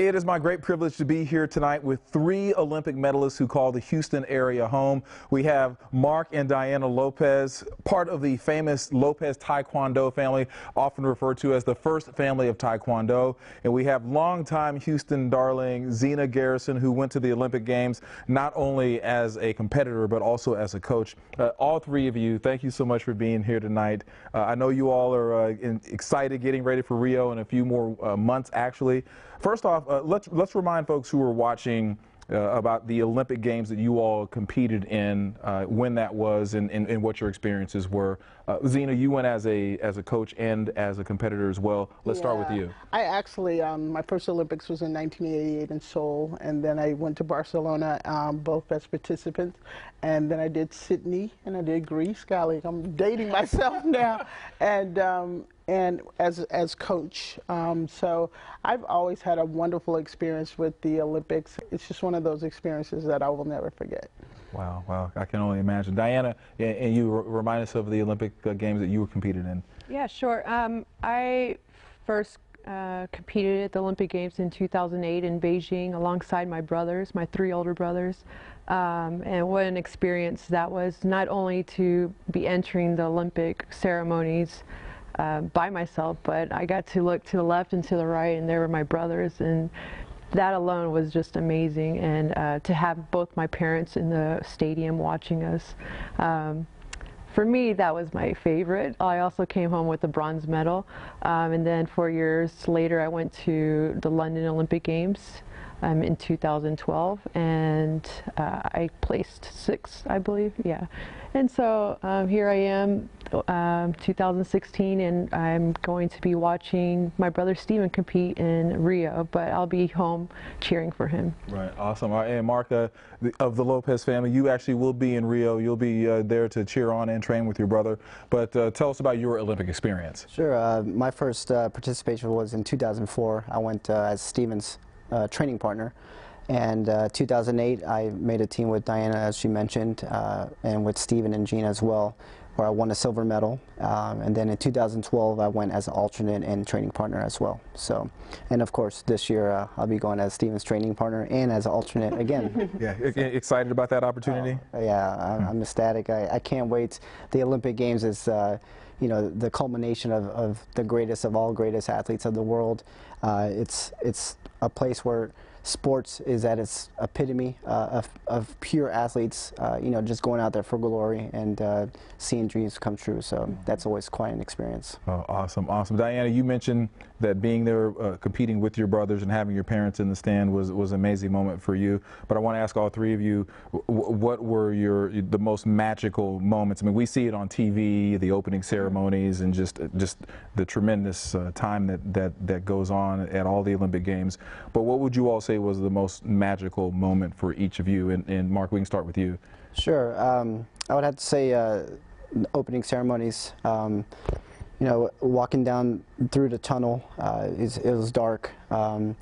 It is my great privilege to be here tonight with three Olympic medalists who call the Houston area home. We have Mark and Diana Lopez, part of the famous Lopez Taekwondo family, often referred to as the first family of Taekwondo. And we have longtime Houston darling Zina Garrison, who went to the Olympic Games not only as a competitor but also as a coach. All three of you, thank you so much for being here tonight. I know you all are excited, getting ready for Rio in a few more months, actually. First off, let's remind folks who are watching about the Olympic Games that you all competed in, when that was, and what your experiences were. Zina, you went as a coach and as a competitor as well. Let's start with you. I actually, my first Olympics was in 1988 in Seoul, and then I went to Barcelona, both as participants, and then I did Sydney, and I did Greece. Golly, I'm dating myself now, and as coach. So I've always had a wonderful experience with the Olympics. It's just one of those experiences that I will never forget. Wow, wow, I can only imagine. Diana, and you remind us of the Olympic Games that you were competed in. Yeah, sure. I first competed at the Olympic Games in 2008 in Beijing alongside my brothers, my three older brothers. And what an experience that was, not only to be entering the Olympic ceremonies by myself, but I got to look to the left and to the right, and there were my brothers, and that alone was just amazing. And to have both my parents in the stadium watching us, for me, that was my favorite. I also came home with a bronze medal, and then 4 years later I went to the London Olympic Games in 2012, and I placed 6th, I believe, yeah. And so here I am, 2016, and I'm going to be watching my brother Steven compete in Rio, but I'll be home cheering for him. Right, awesome. And Mark, of the Lopez family, you actually will be in Rio. You'll be there to cheer on and train with your brother. But tell us about your Olympic experience. Sure. My first participation was in 2004. I went as Steven's training partner. And 2008, I made a team with Diana, as she mentioned, and with Steven and Gina as well, where I won a silver medal. And then in 2012, I went as an alternate and training partner as well. So, and of course, this year I'll be going as Steven's training partner and as an alternate again. Yeah, excited about that opportunity? Yeah, I'm ecstatic. I can't wait. The Olympic Games is, you know, the culmination of the greatest of all greatest athletes of the world. It's a place where sports is at its epitome of pure athletes, you know, just going out there for glory and seeing dreams come true. So that's always quite an experience. Oh, awesome, awesome. Diana, you mentioned that being there competing with your brothers and having your parents in the stand was an amazing moment for you. But I want to ask all three of you, what were the most magical moments? I mean, we see it on TV, the opening ceremonies, and just the tremendous time that goes on at all the Olympic Games. But what would you all say was the most magical moment for each of you? And Mark, we can start with you. Sure. I would have to say opening ceremonies. You know, walking down through the tunnel, it was dark, and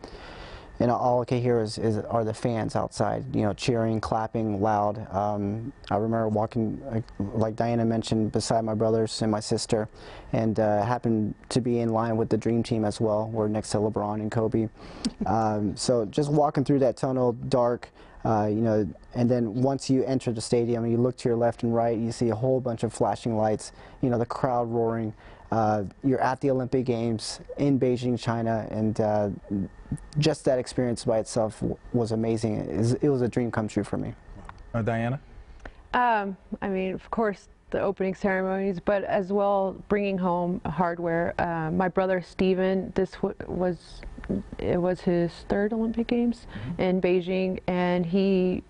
all I could hear are the fans outside, you know, cheering, clapping loud. I remember walking, like Diana mentioned, beside my brothers and my sister, and happened to be in line with the Dream Team as well. We're next to LeBron and Kobe. So just walking through that tunnel, dark, you know, and then once you enter the stadium and you look to your left and right, you see a whole bunch of flashing lights, you know, the crowd roaring. You're at the Olympic Games in Beijing, China, and just that experience by itself was amazing. It was a dream come true for me. Diana? I mean, of course, the opening ceremonies, but as well bringing home hardware. My brother Steven, it was his 3rd Olympic Games in Beijing, and he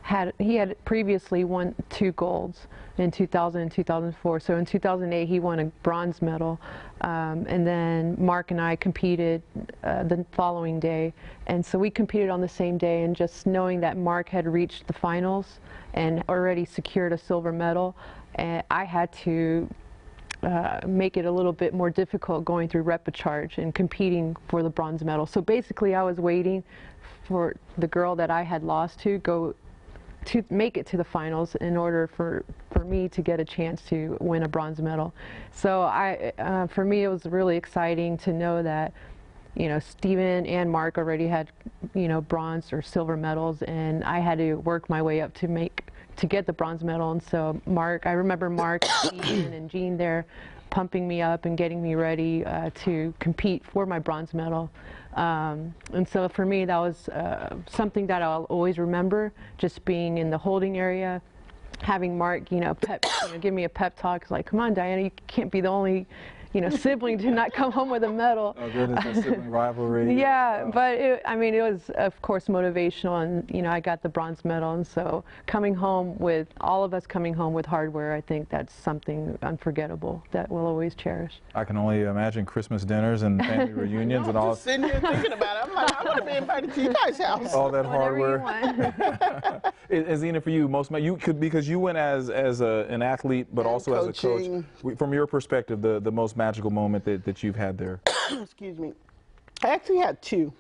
had previously won 2 golds in 2000 and 2004. So in 2008 he won a bronze medal, and then Mark and I competed the following day, and so we competed on the same day. And just knowing that Mark had reached the finals and already secured a silver medal, and I had to make it a little bit more difficult going through repecharge and competing for the bronze medal. So basically I was waiting for the girl that I had lost to make it to the finals in order for me to get a chance to win a bronze medal. So for me it was really exciting to know that Steven and Mark already had, bronze or silver medals, and I had to work my way up to get the bronze medal. And so I remember Mark, Steven, and Jean there pumping me up and getting me ready to compete for my bronze medal. And so for me, that was something that I'll always remember, just being in the holding area, having Mark, give me a pep talk, like, come on, Diana, you can't be the only sibling to not come home with a medal. Oh goodness, that sibling rivalry. Yeah, Wow. but it was, of course, motivational, and I got the bronze medal, and so all of us coming home with hardware, I think that's something unforgettable that we'll always cherish. I can only imagine Christmas dinners and family reunions and all. Just sitting here thinking about it. I'm like, I want to be invited to you guys' house. All that Whatever hardware. And Zina, for you, because you went as an athlete, but And also coaching. as a coach. From your perspective, the most magical moment that you've had there. Excuse me. I actually had two.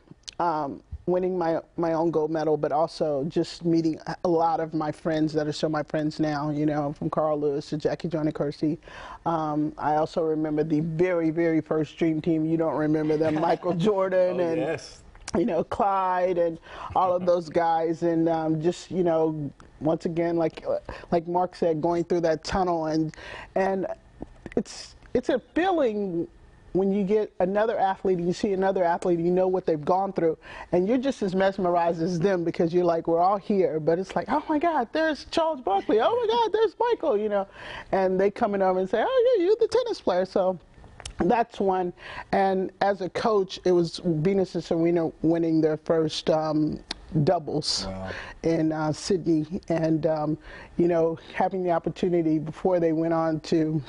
Winning my own gold medal, but also just meeting a lot of my friends that are still my friends now, from Carl Lewis to Jackie Johnny Kersey. I also remember the very, very first Dream Team. You don't remember them, Michael Jordan and Yes. Clyde and all of those guys, and just once again, like Mark said, going through that tunnel, and it's a feeling when you get another athlete and you see another athlete, you know what they've gone through, and you're just as mesmerized as them, because you're like, we're all here, but it's like, oh my God, there's Charles Barkley, oh my God, there's Michael, and they coming over and say, oh yeah, you're the tennis player. So that's one. And as a coach, it was Venus and Serena winning their first doubles. Wow. In Sydney, and having the opportunity before they went on to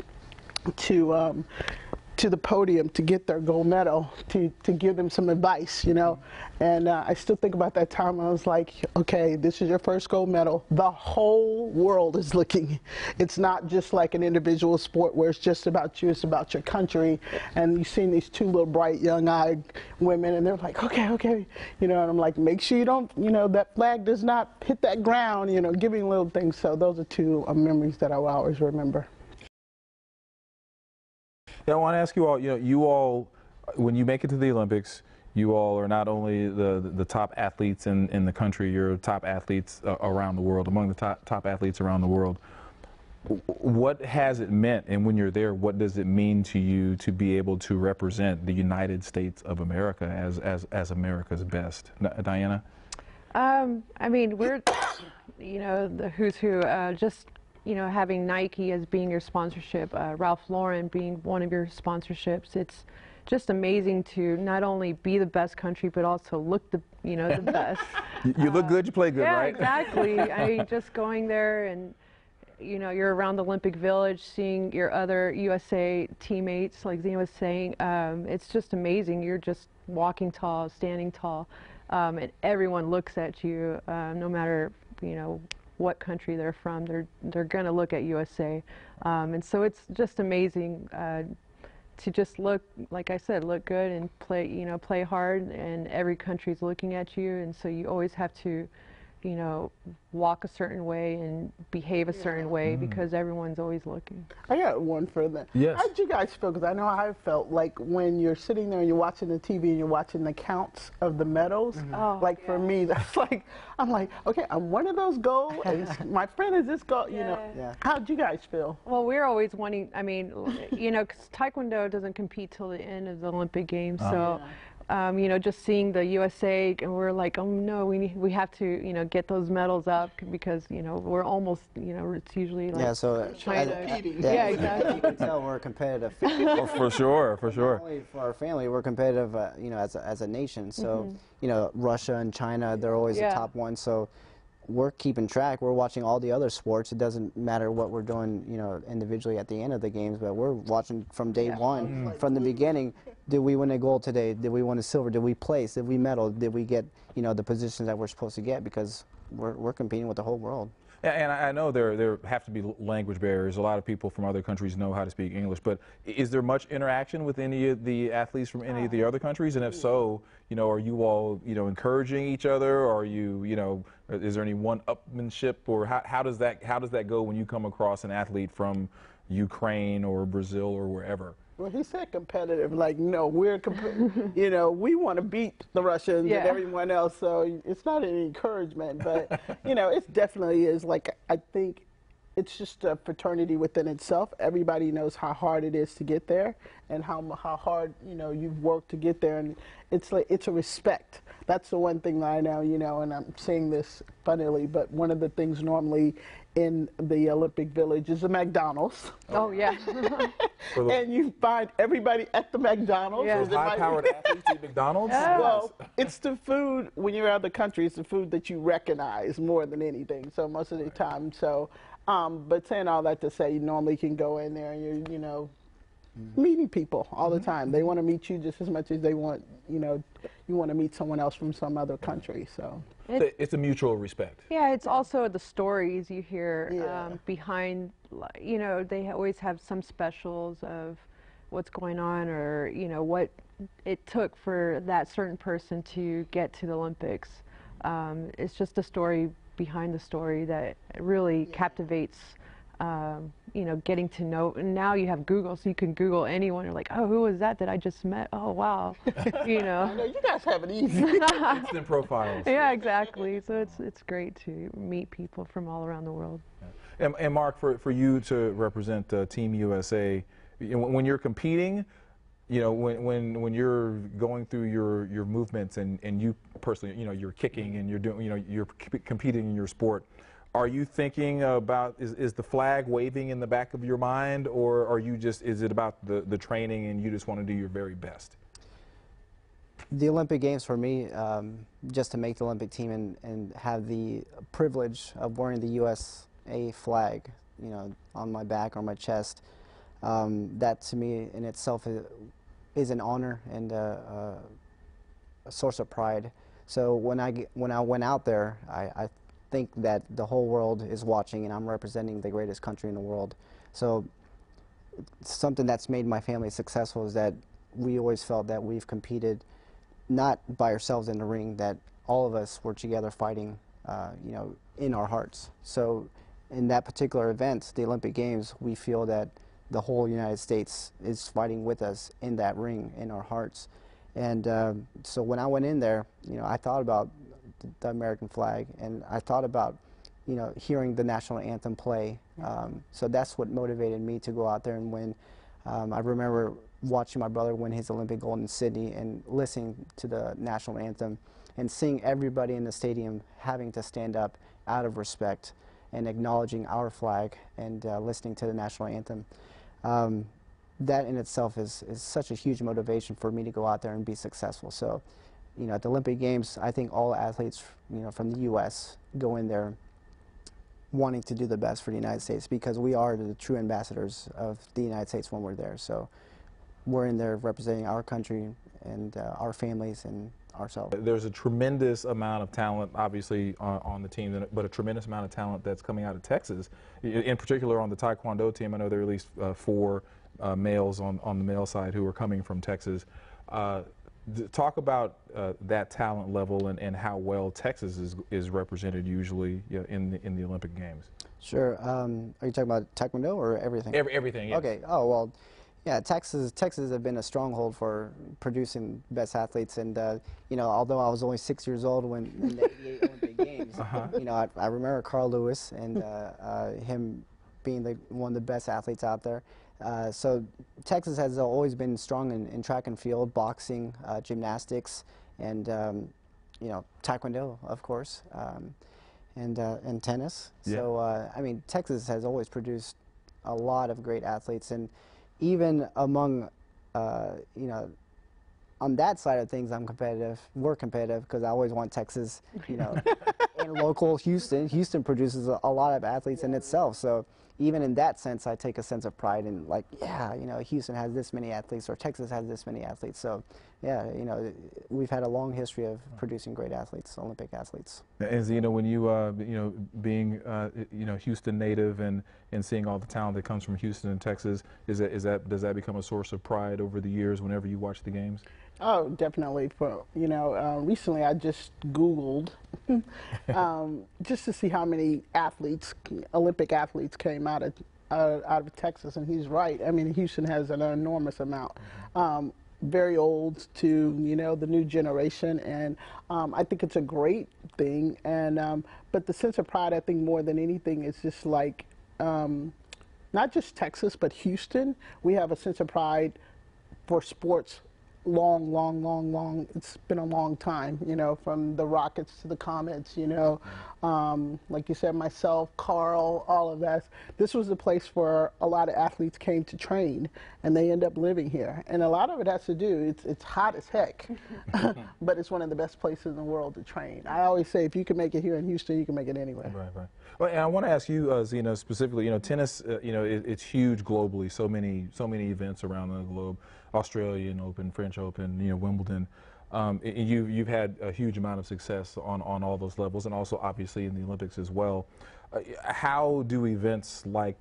the podium to get their gold medal, to give them some advice, and I still think about that time. I was like, okay, this is your first gold medal. The whole world is looking. It's not just like an individual sport where it's just about you, it's about your country. And you've seen these two little bright young-eyed women, and they're like, okay, and I'm like, make sure you don't, that flag does not hit that ground, giving little things. So those are two memories that I will always remember. Yeah, I want to ask you all, you all, when you make it to the Olympics, you all are not only the top athletes in the country, you're top athletes around the world, among the top athletes around the world. What has it meant, and when you're there, what does it mean to you to be able to represent the United States of America as America's best? Diana? I mean, we're, the who's who, just having Nike as being your sponsorship, Ralph Lauren being one of your sponsorships, it's just amazing to not only be the best country, but also look the best. You look good, you play good, yeah, right? Exactly. I mean, just going there and, you're around the Olympic Village, seeing your other USA teammates, like Zina was saying, it's just amazing. You're just walking tall, standing tall, and everyone looks at you, no matter, what country they're from. They're going to look at USA, and so it's just amazing to just look, like I said, look good and play hard, and every country's looking at you, and so you always have to walk a certain way and behave a certain way, because everyone's always looking. I got one for that. Yes. How did you guys feel? Because I know how I felt, like when you're sitting there and you're watching the TV and you're watching the counts of the medals. Oh, like for me, that's like, I'm like, okay, I'm one of those gold, and my friend is this gold, Yeah. How did you guys feel? Well, we're always wanting, I mean, because Taekwondo doesn't compete till the end of the Olympic Games, so. Just seeing the USA, and we're like, oh no, we have to, get those medals up, because, we're almost, it's usually like China. Yeah, exactly. You can tell we're competitive. Oh, for sure. Not only for our family, we're competitive, as a nation. So, Russia and China, they're always the top ones. So we're keeping track. We're watching all the other sports. It doesn't matter what we're doing, individually at the end of the games, but we're watching from day one, from the beginning. Did we win a gold today? Did we win a silver? Did we place? Did we medal? Did we get, the positions that we're supposed to get? Because we're competing with the whole world. And I know there have to be language barriers. A lot of people from other countries know how to speak English, but is there much interaction with any of the athletes from any of the other countries? And if so, are you all, encouraging each other? Or are you, is there any one-upmanship, or how does that go when you come across an athlete from Ukraine or Brazil or wherever? Well, he said competitive. Like, no, you know, we want to beat the Russians and everyone else. So it's not an encouragement, but you know, it definitely is. Like, I think it's just a fraternity within itself. Everybody knows how hard it is to get there, and how hard, you know, you've worked to get there, and it's like, it's a respect. That's the one thing that I know, you know, and I'm saying this funnily, but one of the things normally in the Olympic Village is a McDonald's. Oh, yeah. And you find everybody at the McDonald's. Yeah. Those high-powered athletes eat McDonald's? Well, it's the food, when you're out of the country, it's the food that you recognize more than anything, so most of the time. So, but saying all that to say, you normally can go in there and you're, you know, meeting people all the time. They want to meet you just as much as they want, you know, you want to meet someone else from some other country. So it's a mutual respect. Yeah, it's also the stories you hear Yeah. behind, you know, they always have some specials of what's going on, or, you know, what it took for that certain person to get to the Olympics. It's just a story behind the story that really captivates, you know, getting to know. And now you have Google, so you can Google anyone. You're like, oh, who was that I just met? Oh, wow. You know. I know you guys have it easy. Instant profiles. Yeah, exactly. So it's great to meet people from all around the world. And Mark, for you to represent Team USA, when you're competing, you know, when you're going through your movements and you personally, you know, you're kicking and you're doing, you know, you're competing in your sport, are you thinking about, is the flag waving in the back of your mind, or are you just, is it about the training and you just want to do your very best? The Olympic Games for me, just to make the Olympic team and have the privilege of wearing the USA flag, you know, on my back or my chest, that to me in itself is an honor and a source of pride. So when I went out there, I think that the whole world is watching, and I'm representing the greatest country in the world. So something that's made my family successful is that we always felt that we've competed not by ourselves in the ring, that all of us were together fighting, you know, in our hearts. So in that particular event, the Olympic Games, we feel that the whole United States is fighting with us in that ring, in our hearts. And so when I went in there, you know, I thought about the American flag, and I thought about, you know, hearing the national anthem play. So that's what motivated me to go out there and win. I remember watching my brother win his Olympic gold in Sydney and listening to the national anthem and seeing everybody in the stadium having to stand up out of respect and acknowledging our flag and listening to the national anthem. That in itself is such a huge motivation for me to go out there and be successful. So, you know, at the Olympic Games, I think all athletes, you know, from the U.S. go in there wanting to do the best for the United States, because we are the true ambassadors of the United States when we're there. So we're in there representing our country and our families and ourselves. There's a tremendous amount of talent, obviously, on the team, but a tremendous amount of talent that's coming out of Texas. In particular, on the Taekwondo team, I know there are at least 4 males on the male side who are coming from Texas. Talk about that talent level and how well Texas is represented usually, you know, in the Olympic Games. Sure. Are you talking about Taekwondo or everything? Everything. Yes. Okay. Oh well. Yeah, Texas has been a stronghold for producing best athletes, and you know, although I was only 6 years old when in the '88 Olympic Games, you know, I remember Carl Lewis and him being one of the best athletes out there. So Texas has always been strong in track and field, boxing, gymnastics, and you know, Taekwondo, of course, and tennis. Yeah. So I mean, Texas has always produced a lot of great athletes, and even among, you know, on that side of things, I'm competitive. We're competitive because I always want Texas, you know, and local Houston. Houston produces a lot of athletes in itself. So even in that sense, I take a sense of pride in, like, yeah, you know, Houston has this many athletes, or Texas has this many athletes. So yeah, you know, we've had a long history of producing great athletes, Olympic athletes. And Zina, when you, you know, being, you know, Houston native and seeing all the talent that comes from Houston and Texas, does that become a source of pride over the years whenever you watch the games? Oh, definitely. For, you know, recently I just Googled just to see how many athletes, Olympic athletes, came out of out of Texas, and he's right. I mean, Houston has an enormous amount. Very old to, you know, the new generation, and I think it's a great thing. And but the sense of pride, I think, more than anything, is just like not just Texas, but Houston. We have a sense of pride for sports. Long. It's been a long time, you know, from the Rockets to the Comets, you know. Like you said, myself, Carl, all of that. This was the place where a lot of athletes came to train, and they end up living here. And a lot of it has to do, it's hot as heck, but it's one of the best places in the world to train. I always say, if you can make it here in Houston, you can make it anywhere. Right. Well, and I want to ask you, Zina, specifically, you know, tennis, you know, it's huge globally, so many events around the globe. Australian Open, French Open, you know, Wimbledon. And you've had a huge amount of success on all those levels, and also obviously in the Olympics as well. How do events like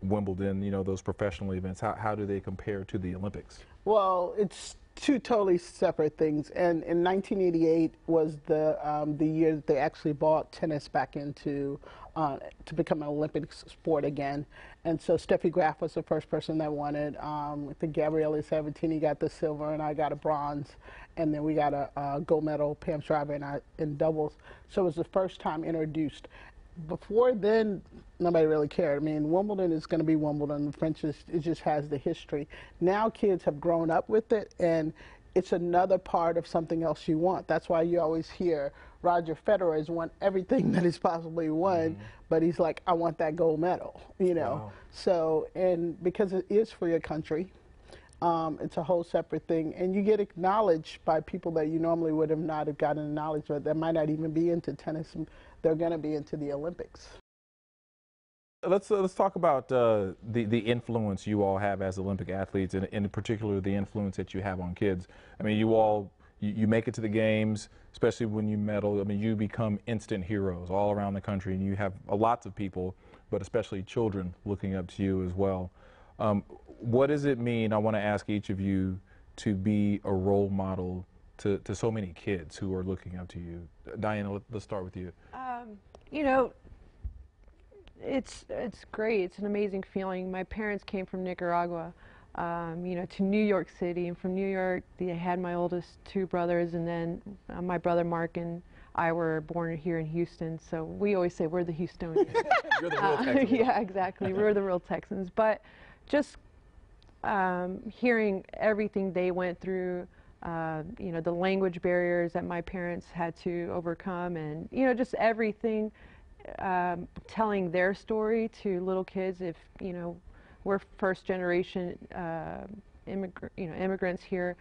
Wimbledon, you know, those professional events, how do they compare to the Olympics? Well, it's two totally separate things. And in 1988 was the year that they actually brought tennis back into to become an Olympic sport again. And so Steffi Graf was the first person that won it. I think Gabriele Sabatini got the silver, and I got a bronze. And then we got a gold medal, Pam Shriver, in doubles. So it was the first time introduced. Before then, nobody really cared. I mean, Wimbledon is going to be Wimbledon. The French, it just has the history. Now kids have grown up with it, and it's another part of something else you want. That's why you always hear Roger Federer has won everything that he's possibly won, but he's like, I want that gold medal, you know. Wow. So, and because it is for your country, it's a whole separate thing, and you get acknowledged by people that you normally would have not have gotten acknowledged, but that might not even be into tennis. They're going to be into the Olympics. Let's talk about the influence you all have as Olympic athletes, and in particular the influence that you have on kids. I mean, you make it to the games, especially when you medal. I mean, you become instant heroes all around the country, and you have lots of people, but especially children, looking up to you as well. What does it mean, I want to ask each of you, to be a role model to so many kids who are looking up to you? Diana, let's start with you. You know, it's great. It's an amazing feeling. My parents came from Nicaragua, you know, to New York City, and from New York, they had my oldest two brothers, and then my brother Mark and I were born here in Houston. So we always say we're the Houstonians. You're the real Texans. Yeah, exactly. We're the real Texans. But just hearing everything they went through, you know, the language barriers that my parents had to overcome, and, you know, just everything, telling their story to little kids. If, you know, we're first generation immigrants here,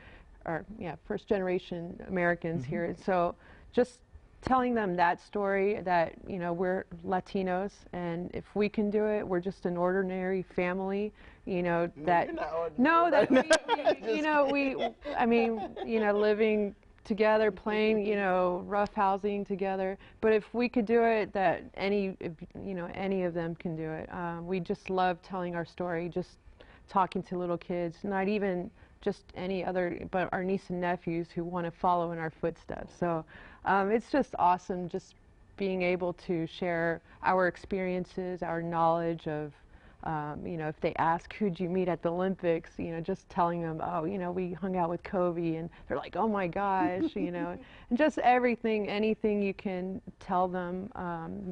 or first generation Americans here. And so just telling them that story, that, you know, we're Latinos, and if we can do it, we're just an ordinary family, you know, that, no, that we you know, I mean, you know, living together, playing, you know, rough housing together. But if we could do it, that any of them can do it. We just love telling our story, just talking to little kids, not even just any other, but our niece and nephews who want to follow in our footsteps. So it's just awesome, just being able to share our experiences, our knowledge of, you know, if they ask, who'd you meet at the Olympics, you know, just telling them, oh, you know, we hung out with Kobe, and they're like, oh my gosh, you know, and just everything, anything you can tell them,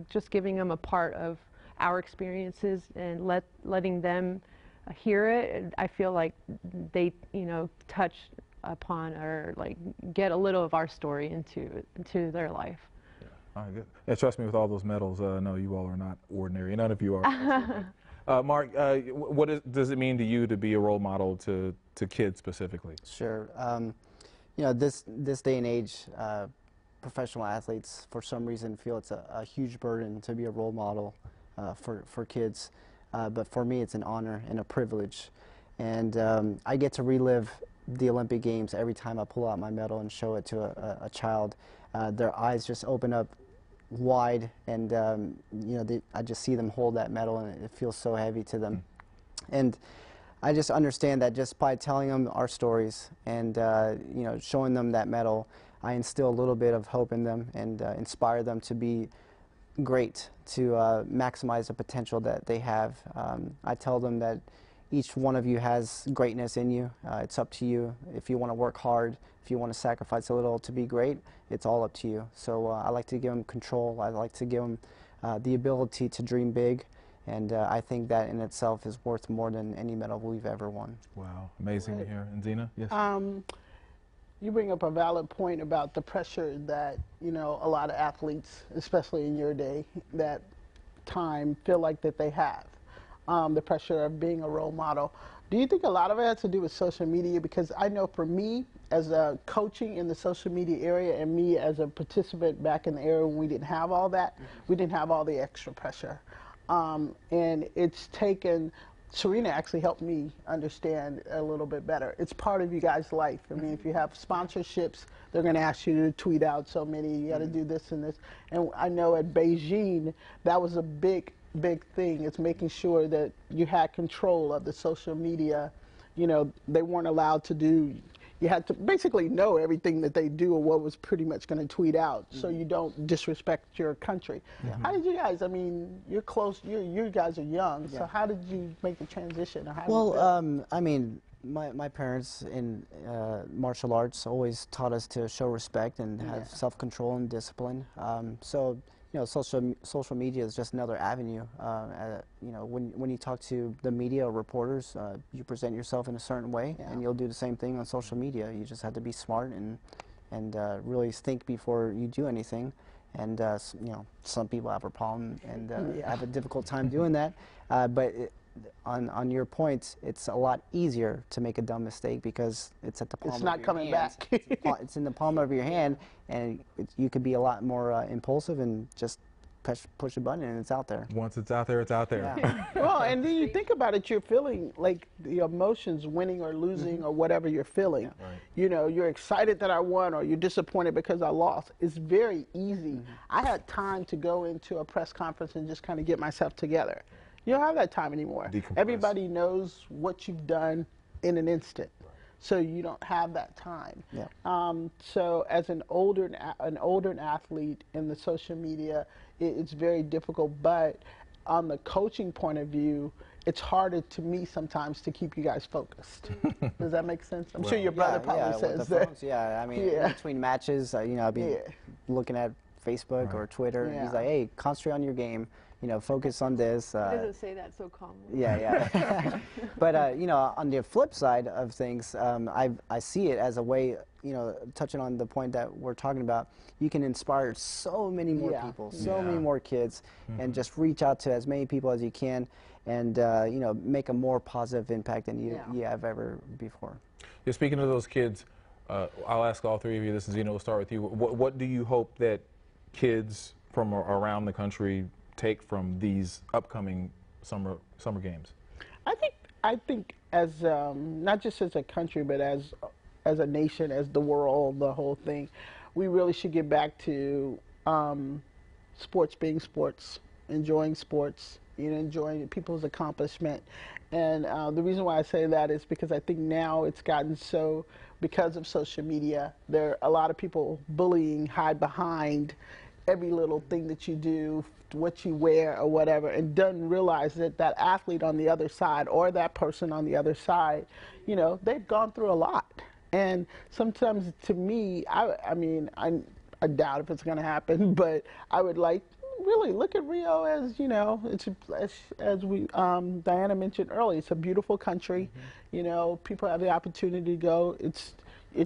just giving them a part of our experiences and letting them hear it. I feel like they, you know, touch upon, or like get a little of our story into their life. All right, good. Yeah, trust me, with all those medals, no, you all are not ordinary. None of you are. Mark, does it mean to you to be a role model to kids specifically? Sure. You know, this day and age, professional athletes, for some reason, feel it's a huge burden to be a role model for kids. But for me, it's an honor and a privilege. And I get to relive the Olympic Games every time I pull out my medal and show it to a child. Their eyes just open up wide, and you know, I just see them hold that medal, and it feels so heavy to them. And I just understand that just by telling them our stories and you know, showing them that medal, I instill a little bit of hope in them, and inspire them to be great to maximize the potential that they have. I tell them that each one of you has greatness in you. It's up to you. If you want to work hard, if you want to sacrifice a little to be great, it's all up to you. So I like to give them control. I like to give them the ability to dream big. And I think that in itself is worth more than any medal we've ever won. Wow, amazing to hear. And Zina, yes? You bring up a valid point about the pressure that, you know, a lot of athletes, especially in your day, that time, feel like that they have. The pressure of being a role model. Do you think a lot of it has to do with social media? Because I know for me, as a coaching in the social media area, and me as a participant back in the era when we didn't have all that, we didn't have all the extra pressure. And it's taken, Serena actually helped me understand a little bit better. It's part of you guys' life. I mean, if you have sponsorships, they're going to ask you to tweet out so many, you got to do this and this. And I know at Beijing, that was a big thing. It's making sure that you had control of the social media. You know, they weren't allowed to do, you had to basically know everything that they do or what was pretty much going to tweet out, so you don't disrespect your country. How did you guys, I mean, you're close, you guys are young, so how did you make the transition? Or how well, I mean, my parents in martial arts always taught us to show respect and have self-control and discipline. So, you know, social media is just another avenue. You know, when you talk to the media or reporters, you present yourself in a certain way, and you'll do the same thing on social media. You just have to be smart and really think before you do anything. And you know, some people have a problem and have a difficult time doing that. But on your point, it's a lot easier to make a dumb mistake because it's at the palm of your hand. It's not coming back. It's in the palm of your hand, and you could be a lot more impulsive and just push a button and it's out there. Once it's out there, it's out there. Yeah. Well, and then you think about it, you're feeling like the emotions, winning or losing or whatever you're feeling. Right. You know, you're excited that I won or you're disappointed because I lost. It's very easy. I had time to go into a press conference and just kind of get myself together. You don't have that time anymore. Decompress. Everybody knows what you've done in an instant. Right. So you don't have that time. Yeah. So as an older athlete in the social media, it's very difficult. But on the coaching point of view, it's harder to me sometimes to keep you guys focused. Does that make sense? I'm sure your brother probably says with the that. phones, yeah, I mean, in between matches, you know, I'll be looking at Facebook or Twitter, and he's like, hey, concentrate on your game. You know, focus on this. He doesn't say that so calmly. Yeah. But, you know, on the flip side of things, I see it as a way, you know, touching on the point that we're talking about, you can inspire so many more people, so many more kids, and just reach out to as many people as you can and, you know, make a more positive impact than you have ever before. Yeah, speaking of those kids, I'll ask all three of you this, and Zina, we'll start with you. What do you hope that kids from around the country take from these upcoming summer games? I think as not just as a country, but as a nation, as the world, the whole thing, we really should get back to sports being sports, enjoying sports, you know, enjoying people's accomplishment. And the reason why I say that is because I think now it's gotten so, because of social media, there are a lot of people bullying, hide behind every little thing that you do, what you wear or whatever, and doesn't realize that that athlete on the other side or that person on the other side, you know, they've gone through a lot. And sometimes to me, I mean, I doubt if it's going to happen, but I would like, really look at Rio as, you know, it's as we Diana mentioned earlier, it's a beautiful country. You know, people have the opportunity to go. It's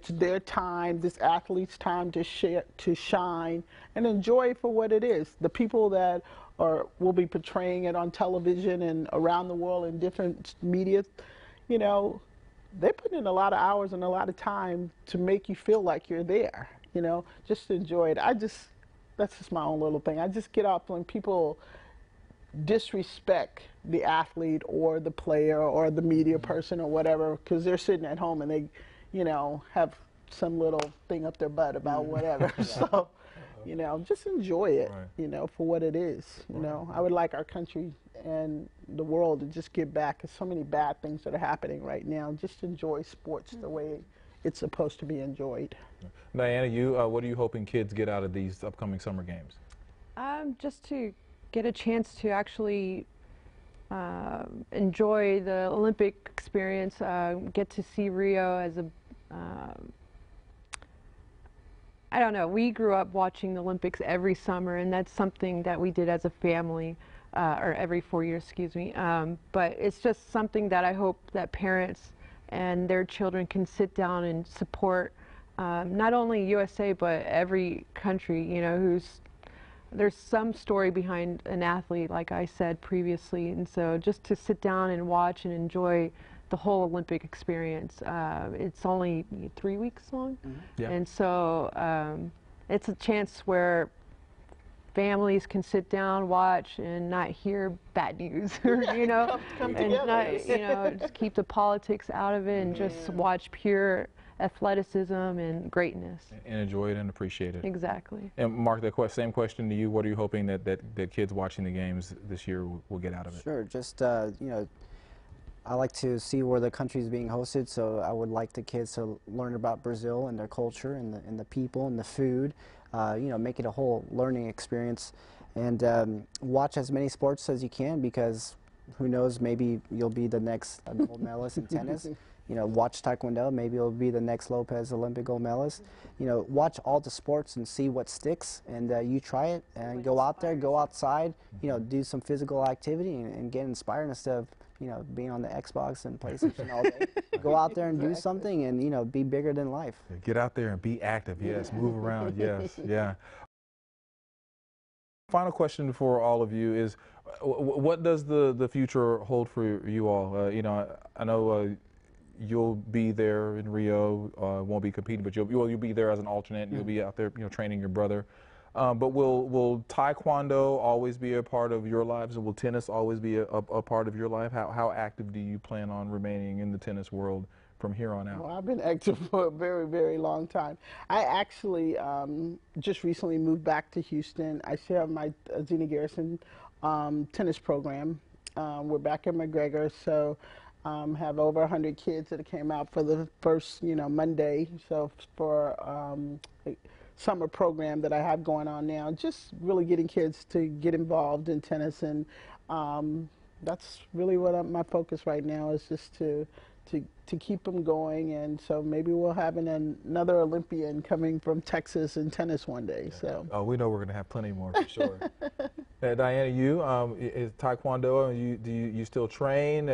their time, this athlete's time to share, to shine, and enjoy it for what it is. The people that will be portraying it on television and around the world in different media, you know, they put in a lot of hours and a lot of time to make you feel like you're there. You know, just enjoy it. That's just my own little thing. I just get up when people disrespect the athlete or the player or the media person or whatever, because they're sitting at home and they, you know, have some little thing up their butt about whatever. So, you know, just enjoy it, you know, for what it is. You know, I would like our country and the world to just get back. There's so many bad things that are happening right now. Just enjoy sports the way it's supposed to be enjoyed. Diana, what are you hoping kids get out of these upcoming summer games? Just to get a chance to actually enjoy the Olympic experience, get to see Rio as a, I don't know, we grew up watching the Olympics every summer, and that's something that we did as a family, or every 4 years, excuse me. But it's just something that I hope that parents and their children can sit down and support, not only USA, but every country, you know, there's some story behind an athlete, like I said previously, and so just to sit down and watch and enjoy the whole Olympic experience. It's only 3 weeks long, Yeah. and so it's a chance where families can sit down, watch, and not hear bad news, you know, Come and together. not, you know, just keep the politics out of it and just watch pure athleticism and greatness. And enjoy it and appreciate it. Exactly. And Mark, the same question to you. What are you hoping that kids watching the games this year will get out of it? Sure, just you know, I like to see where the country is being hosted, so I would like the kids to learn about Brazil and their culture and the people and the food. You know, make it a whole learning experience, and watch as many sports as you can, because who knows, maybe you'll be the next gold medalist in tennis. You know, watch Taekwondo, maybe you'll be the next Lopez Olympic gold medalist. You know, watch all the sports and see what sticks, and you try it, and go out there, go outside, you know, do some physical activity and get inspired instead of, you know, being on the Xbox and PlayStation all day. Go out there and do something, and, you know, be bigger than life. Get out there and be active. Yes, move around. Yes, yeah. Final question for all of you is, what does the future hold for you all? You know, I know you'll be there in Rio. Won't be competing, but you'll be there as an alternate. And you'll be out there, you know, training your brother. But will Taekwondo always be a part of your lives, and will tennis always be a part of your life? How active do you plan on remaining in the tennis world from here on out? Well, I've been active for a very, very long time. I actually just recently moved back to Houston. I share my Zina Garrison tennis program. We're back at McGregor, so have over 100 kids that came out for the first, you know, Monday. So for summer program that I have going on now, just really getting kids to get involved in tennis, and that's really what my focus right now is, just to keep them going. And so maybe we'll have another Olympian coming from Texas in tennis one day. So we know we're going to have plenty more for sure. Diana, you is Taekwondo? Do you still train?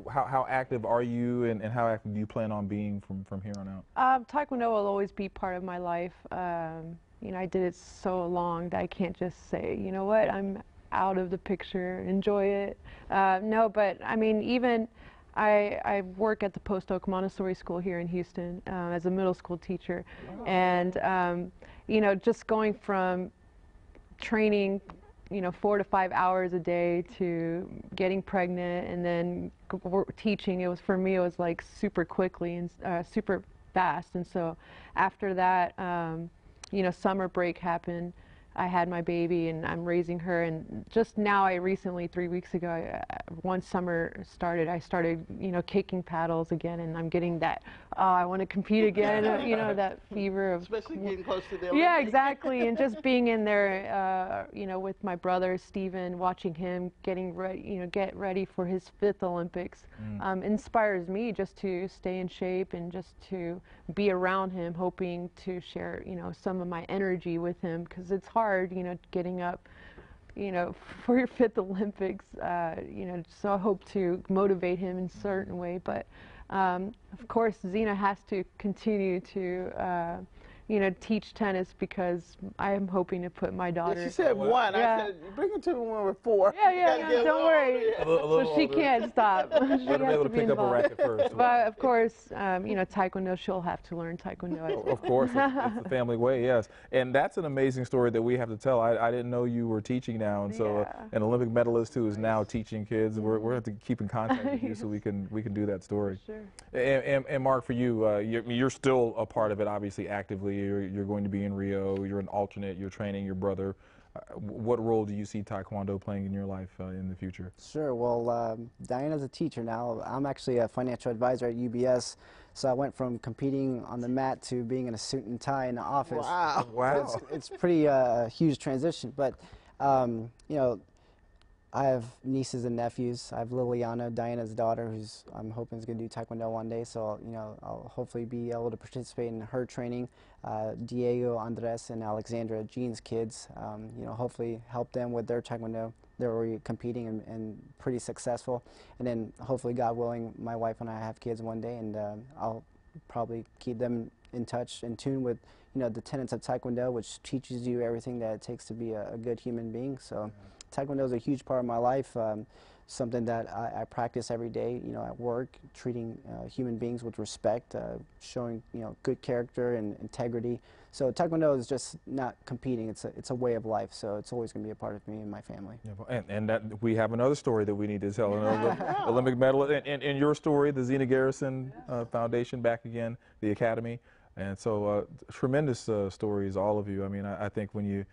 How active are you, and how active do you plan on being from here on out? Taekwondo will always be part of my life. You know, I did it so long that I can't just say, you know what, I'm out of the picture, enjoy it. No, but I mean, even I work at the Post Oak Montessori School here in Houston as a middle school teacher. Wow. And you know, just going from training, you know, 4 to 5 hours a day to getting pregnant and then teaching, it was, for me, it was like super quickly and super fast. And so after that, you know, summer break happened. I had my baby and I'm raising her, and just now, I recently, 3 weeks ago, once summer started, I started, you know, kicking paddles again, and I'm getting that, oh, I want to compete again, you know, that fever of, especially getting close to the Olympics. Yeah, exactly, and just being in there, you know, with my brother Steven, watching him getting ready, you know, get ready for his 5th Olympics, inspires me just to stay in shape and just to be around him, hoping to share, you know, some of my energy with him, because it's hard, you know, getting up, you know, for your 5th Olympics, you know, so I hope to motivate him in a certain way. But of course, Zina has to continue to, you know, teach tennis, because I am hoping to put my daughter. Yeah, she said 1. Yeah. I said, bring her to me when we're 4. Yeah, don't worry. So she can't stop. She has Let her be able to pick up a racket first. But of course, you know, Taekwondo, she'll have to learn Taekwondo. Of course, it's the family way, yes. And that's an amazing story that we have to tell. I didn't know you were teaching now, and so an Olympic medalist who is now teaching kids. We're going to have to keep in contact with you so we can do that story. Sure. And Mark, for you, you're still a part of it, obviously, actively. hypothetically, you're going to be in Rio, you're an alternate, you're training your brother. What role do you see Taekwondo playing in your life in the future? Sure. Well, Diana's a teacher now. I'm actually a financial advisor at UBS, so I went from competing on the mat to being in a suit and tie in the office. Wow. Wow. So it's pretty huge transition. But you know, I have nieces and nephews. I have Liliana, Diana's daughter, who's I'm hoping is going to do Taekwondo one day. So you know, I'll hopefully be able to participate in her training. Diego, Andres, and Alexandra, Jean's kids. You know, hopefully help them with their Taekwondo. They're already competing and pretty successful. And then hopefully, God willing, my wife and I have kids one day, and I'll probably keep them in touch, in tune with the tenets of Taekwondo, which teaches you everything that it takes to be a good human being. So. Taekwondo is a huge part of my life, something that I practice every day, at work, treating human beings with respect, showing, good character and integrity. So Taekwondo is just not competing, it's a way of life, so it's always going to be a part of me and my family. Yeah, and that we have another story that we need to tell, another Olympic medalist, and your story, the Zina Garrison Foundation, back again, the Academy. And so tremendous stories, all of you. I mean, I think when you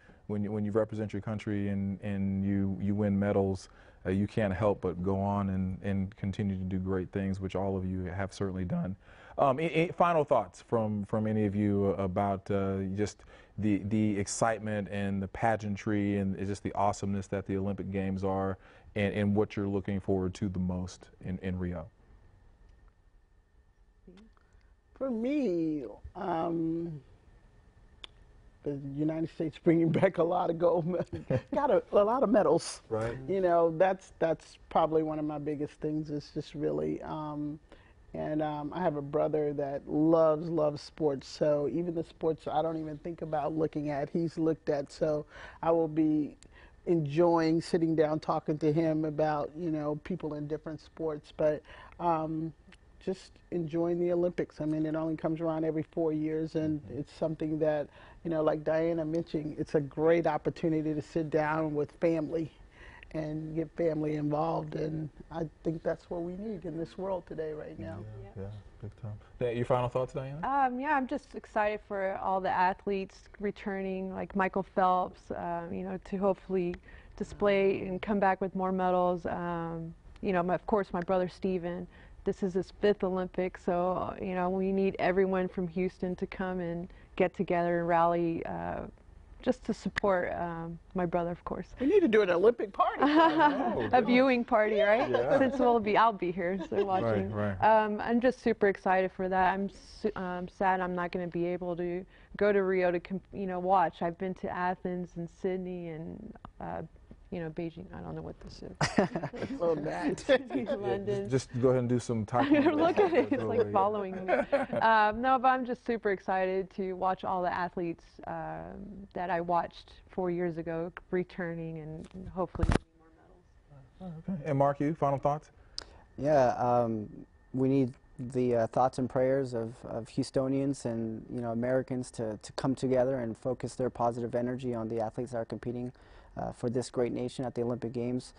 represent your country and you win medals, you can't help but go on and continue to do great things, which all of you have certainly done. Final thoughts from any of you about just the excitement and the pageantry and just the awesomeness that the Olympic Games are, and what you're looking forward to the most in Rio? For me, the United States bringing back a lot of gold medals, got a lot of medals. Right. That's probably one of my biggest things. Is just really, I have a brother that loves sports. So even the sports I don't even think about looking at, he's looked at. So I will be enjoying sitting down talking to him about people in different sports, but. Just enjoying the Olympics. I mean, it only comes around every 4 years, and it's something that, like Diana mentioned, it's a great opportunity to sit down with family and get family involved, and I think that's what we need in this world today right now. Yeah, big time. Your final thoughts, Diana? Yeah, I'm just excited for all the athletes returning, like Michael Phelps, to hopefully display and come back with more medals. Of course, my brother Steven. This is his 5th Olympics, so we need everyone from Houston to come and get together and rally, just to support my brother, of course. We need to do an Olympic party. A viewing party, right? Yeah. Since I'll be here, so watching. Right. I'm just super excited for that. I'm sad I'm not going to be able to go to Rio to watch. I've been to Athens and Sydney and Beijing. I don't know what this is. London. Just go ahead and do some Taekwondo. Look at it. It's like following me. No, but I'm just super excited to watch all the athletes that I watched 4 years ago returning and hopefully winning more medals. Okay. And Mark, you final thoughts? Yeah, we need the thoughts and prayers of Houstonians and Americans to come together and focus their positive energy on the athletes that are competing for this great nation at the Olympic Games.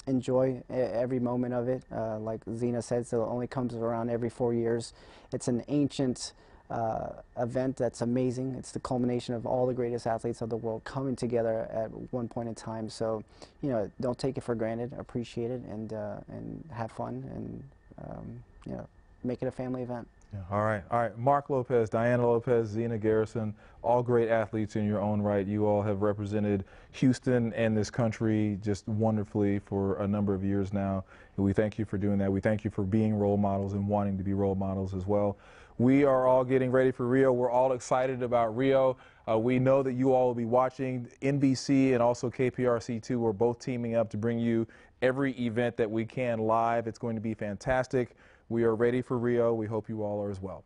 Enjoy every moment of it. Like Zina says, it only comes around every 4 years. It's an ancient event that's amazing. It's the culmination of all the greatest athletes of the world coming together at one point in time. So, don't take it for granted. Appreciate it and have fun and make it a family event. Yeah. All right. Mark Lopez, Diana Lopez, Zina Garrison, all great athletes in your own right. You all have represented Houston and this country just wonderfully for a number of years now. And we thank you for doing that. We thank you for being role models and wanting to be role models as well. We are all getting ready for Rio. We're all excited about Rio. We know that you all will be watching. NBC and also KPRC2. We're both teaming up to bring you every event that we can live. It's going to be fantastic. We are ready for Rio. We hope you all are as well.